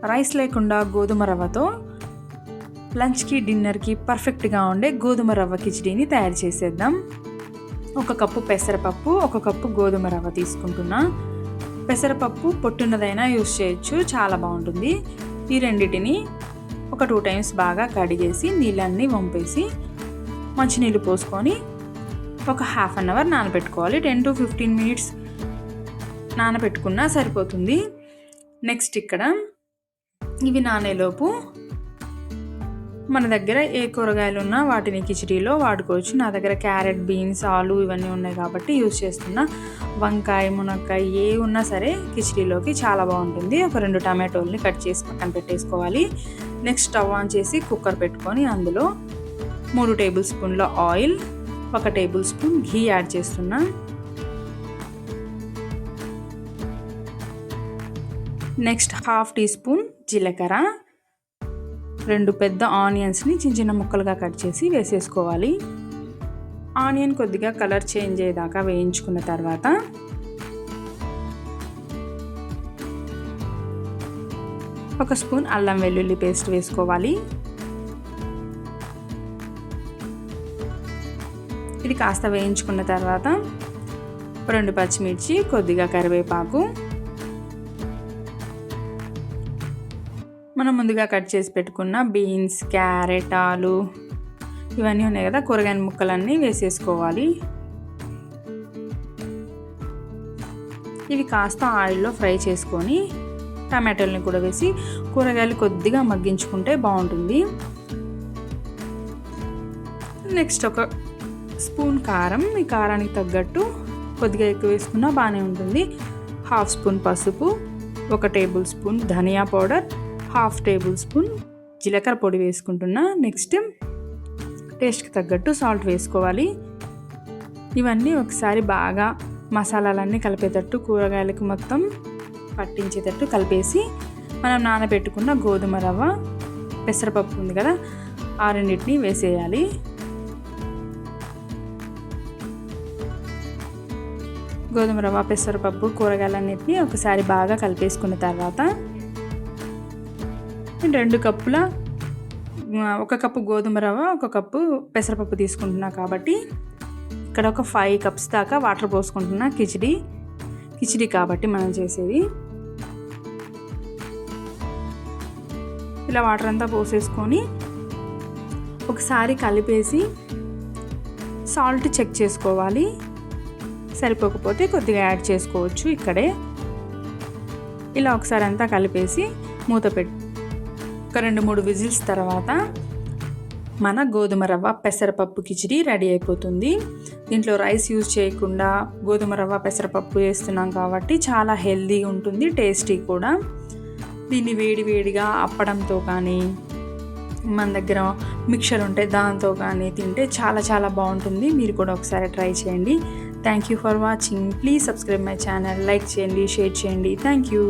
Rice లేకుండా గోధుమ రవ్వతో లంచ్కి డిన్నర్కి పర్ఫెక్ట్గా ఉండే గోధుమ రవ్వ కిచిడీని తయారు చేసేద్దాం. 1 కప్పు పెసరపప్పు, 1 కప్పు గోధుమ రవ్వ తీసుకుంటున్నా. పెసరపప్పు పొట్టున్నదైనా యూస్ చేయొచ్చు, చాలా బాగుంటుంది. ఈ రెండిటిని ఒక 2 టైమ్స్ బాగా కడిగేసి నీళ్ళన్నీ వంపేసి మంచినీళ్ళు పోసుకొని ఒక హాఫ్ అన్ అవర్ నానబెట్టుకోవాలి. 10 to 15 minutes నానబెట్టుకున్నా సరిపోతుంది. నెక్స్ట్ ఇక్కడ ఇవి నానేలోపు మన దగ్గర ఏ కూరగాయలు ఉన్నా వాటిని కిచిడీలో వాడుకోవచ్చు. నా దగ్గర క్యారెట్, బీన్స్, ఆలు ఇవన్నీ ఉన్నాయి కాబట్టి యూజ్ చేస్తున్నా. వంకాయ, మునక్కాయ ఏ ఉన్నా సరే కిచిడీలోకి చాలా బాగుంటుంది. ఒక 2 టమాటోల్ని కట్ చేసి పక్కన పెట్టేసుకోవాలి. నెక్స్ట్ స్టవ్ ఆన్ చేసి కుక్కర్ పెట్టుకొని అందులో 3 టేబుల్ స్పూన్ల ఆయిల్, 1 టేబుల్ స్పూన్ ఘీ యాడ్ చేస్తున్నా. నెక్స్ట్ హాఫ్ టీ స్పూన్ జీలకర్ర, 2 పెద్ద ఆనియన్స్ని చిన్న చిన్న ముక్కలుగా కట్ చేసి వేసేసుకోవాలి. ఆనియన్ కొద్దిగా కలర్ చేంజ్ అయ్యేదాకా వేయించుకున్న తర్వాత 1 స్పూన్ అల్లం వెల్లుల్లి పేస్ట్ వేసుకోవాలి. ఇది కాస్త వేయించుకున్న తర్వాత 2 పచ్చిమిర్చి, కొద్దిగా కరివేపాకు, మనం ముందుగా కట్ చేసి పెట్టుకున్న బీన్స్, క్యారెట్, ఆలు ఇవన్నీ ఉన్నాయి కదా, కూరగాయల ముక్కలన్నీ వేసేసుకోవాలి. ఇవి కాస్త ఆయిల్లో ఫ్రై చేసుకొని టమాటోల్ని కూడా వేసి కూరగాయలు కొద్దిగా మగ్గించుకుంటే బాగుంటుంది. నెక్స్ట్ 1 స్పూన్ కారం, ఈ కారానికి తగ్గట్టు కొద్దిగా ఎక్కువ వేసుకున్నా బాగానే ఉంటుంది. హాఫ్ స్పూన్ పసుపు, 1 టేబుల్ స్పూన్ ధనియా పౌడర్, హాఫ్ టేబుల్ స్పూన్ జీలకర్ర పొడి వేసుకుంటున్నా. నెక్స్ట్ టేస్ట్కి తగ్గట్టు సాల్ట్ వేసుకోవాలి. ఇవన్నీ ఒకసారి బాగా మసాలాలన్నీ కలిపేటట్టు కూరగాయలకు మొత్తం పట్టించేటట్టు కలిపేసి మనం నానబెట్టుకున్న గోధుమ రవ్వ, పెసరపప్పు ఉంది కదా, ఆ రెండింటిని వేసేయాలి. గోధుమ రవ్వ, పెసరపప్పు, కూరగాయలన్నిటిని ఒకసారి బాగా కలిపేసుకున్న తర్వాత 2 కప్పుల 1 కప్పు గోధుమ రవ్వ, 1 కప్పు పెసరపప్పు తీసుకుంటున్నా కాబట్టి ఇక్కడ ఒక 5 కప్స్ దాకా వాటర్ పోసుకుంటున్నా. కిచిడి కాబట్టి మనం చేసేది. ఇలా వాటర్ అంతా పోసేసుకొని ఒకసారి కలిపేసి సాల్ట్ చెక్ చేసుకోవాలి. సరిపోకపోతే కొద్దిగా యాడ్ చేసుకోవచ్చు ఇక్కడే. ఇలా ఒకసారి అంతా కలిపేసి మూత పెట్టి ఒక 2-3 విజిల్స్ తర్వాత మన గోధుమ రవ్వ పెసరపప్పు కిచిడి రెడీ అయిపోతుంది. దీంట్లో రైస్ యూజ్ చేయకుండా గోధుమ రవ్వ పెసరపప్పు వేస్తున్నాం కాబట్టి చాలా హెల్దీ ఉంటుంది, టేస్టీ కూడా. దీన్ని వేడివేడిగా అప్పడంతో కానీ మన దగ్గర మిక్చర్ ఉంటే దాంతో కానీ తింటే చాలా చాలా బాగుంటుంది. మీరు కూడా ఒకసారి ట్రై చేయండి. Thank you for watching. Please subscribe my channel, like చేయండి, షేర్ చేయండి. Thank you.